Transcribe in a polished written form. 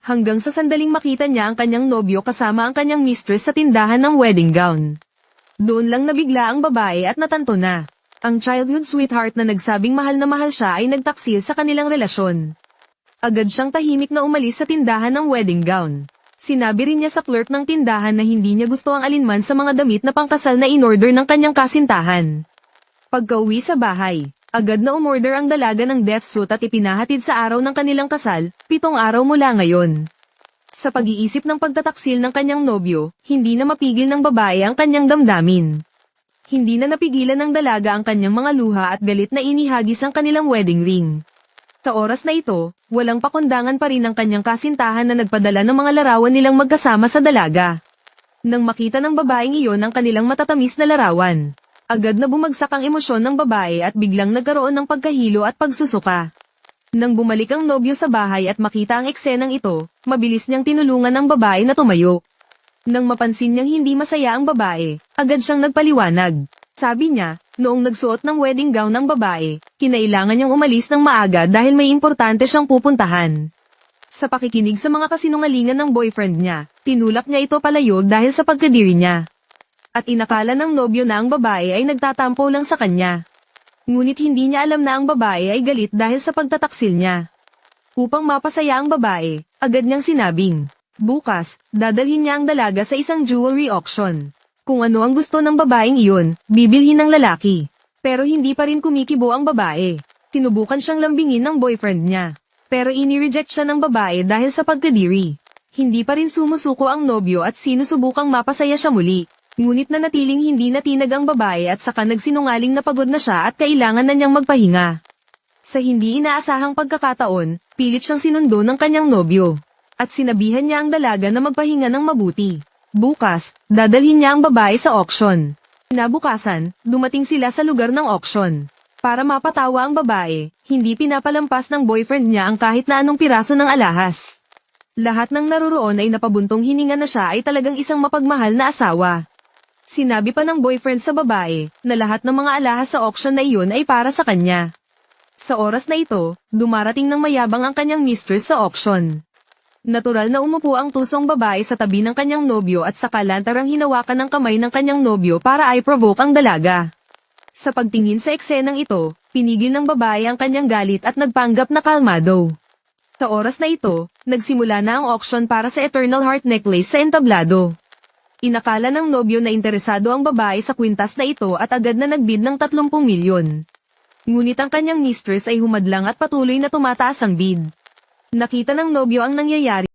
Hanggang sa sandaling makita niya ang kanyang nobyo kasama ang kanyang mistress sa tindahan ng wedding gown. Doon lang nabigla ang babae at natanto na. Ang childhood sweetheart na nagsabing mahal na mahal siya ay nagtaksil sa kanilang relasyon. Agad siyang tahimik na umalis sa tindahan ng wedding gown. Sinabi rin niya sa clerk ng tindahan na hindi niya gusto ang alinman sa mga damit na pangkasal na in-order ng kanyang kasintahan. Pagka-uwi sa bahay, agad na umorder ang dalaga ng death suit at ipinahatid sa araw ng kanilang kasal, 7 araw mula ngayon. Sa pag-iisip ng pagtataksil ng kanyang nobyo, hindi na mapigil ng babae ang kanyang damdamin. Hindi na napigilan ng dalaga ang kanyang mga luha at galit na inihagis ang kanilang wedding ring. Sa oras na ito, walang pakundangan pa rin ang kanyang kasintahan na nagpadala ng mga larawan nilang magkasama sa dalaga. Nang makita ng babaeng iyon ang kanilang matatamis na larawan, agad na bumagsak ang emosyon ng babae at biglang nagkaroon ng pagkahilo at pagsusuka. Nang bumalik ang nobyo sa bahay at makita ang eksenang ito, mabilis niyang tinulungan ang babae na tumayo. Nang mapansin niyang hindi masaya ang babae, agad siyang nagpaliwanag. Sabi niya, noong nagsuot ng wedding gown ng babae, kinailangan niyang umalis ng maaga dahil may importante siyang pupuntahan. Sa pakikinig sa mga kasinungalingan ng boyfriend niya, tinulak niya ito palayo dahil sa pagkadiri niya. At inakala ng nobyo na ang babae ay nagtatampo lang sa kanya. Ngunit hindi niya alam na ang babae ay galit dahil sa pagtataksil niya. Upang mapasaya ang babae, agad niyang sinabing, bukas, dadalhin niya ang dalaga sa isang jewelry auction. Kung ano ang gusto ng babaeng iyon, bibilhin ng lalaki. Pero hindi pa rin kumikibo ang babae. Sinubukan siyang lambingin ng boyfriend niya. Pero inireject siya ng babae dahil sa pagkadiri. Hindi pa rin sumusuko ang nobyo at sinusubukang mapasaya siya muli. Ngunit nanatiling hindi natinag ang babae at saka nagsinungaling na pagod na siya at kailangan na niyang magpahinga. Sa hindi inaasahang pagkakataon, pilit siyang sinundo ng kanyang nobyo. At sinabihan niya ang dalaga na magpahinga ng mabuti. Bukas, dadalhin niya ang babae sa auction. Kinabukasan, dumating sila sa lugar ng auction. Para mapatawa ang babae, hindi pinapalampas ng boyfriend niya ang kahit na anong piraso ng alahas. Lahat ng naroroon ay napabuntong hininga na siya ay talagang isang mapagmahal na asawa. Sinabi pa ng boyfriend sa babae, na lahat ng mga alahas sa auction na iyon ay para sa kanya. Sa oras na ito, dumarating ng mayabang ang kanyang mistress sa auction. Natural na umupo ang tusong babae sa tabi ng kanyang nobyo at saka lantarang hinawakan ng kamay ng kanyang nobyo para i-provoke ang dalaga. Sa pagtingin sa eksenang ito, pinigil ng babae ang kanyang galit at nagpanggap na kalmado. Sa oras na ito, nagsimula na ang auction para sa Eternal Heart Necklace sa entablado. Inakala ng nobyo na interesado ang babae sa kwintas na ito at agad na nagbid ng 30 milyon. Ngunit ang kanyang mistress ay humadlang at patuloy na tumataas ang bid. Nakita ng nobyo ang nangyayari.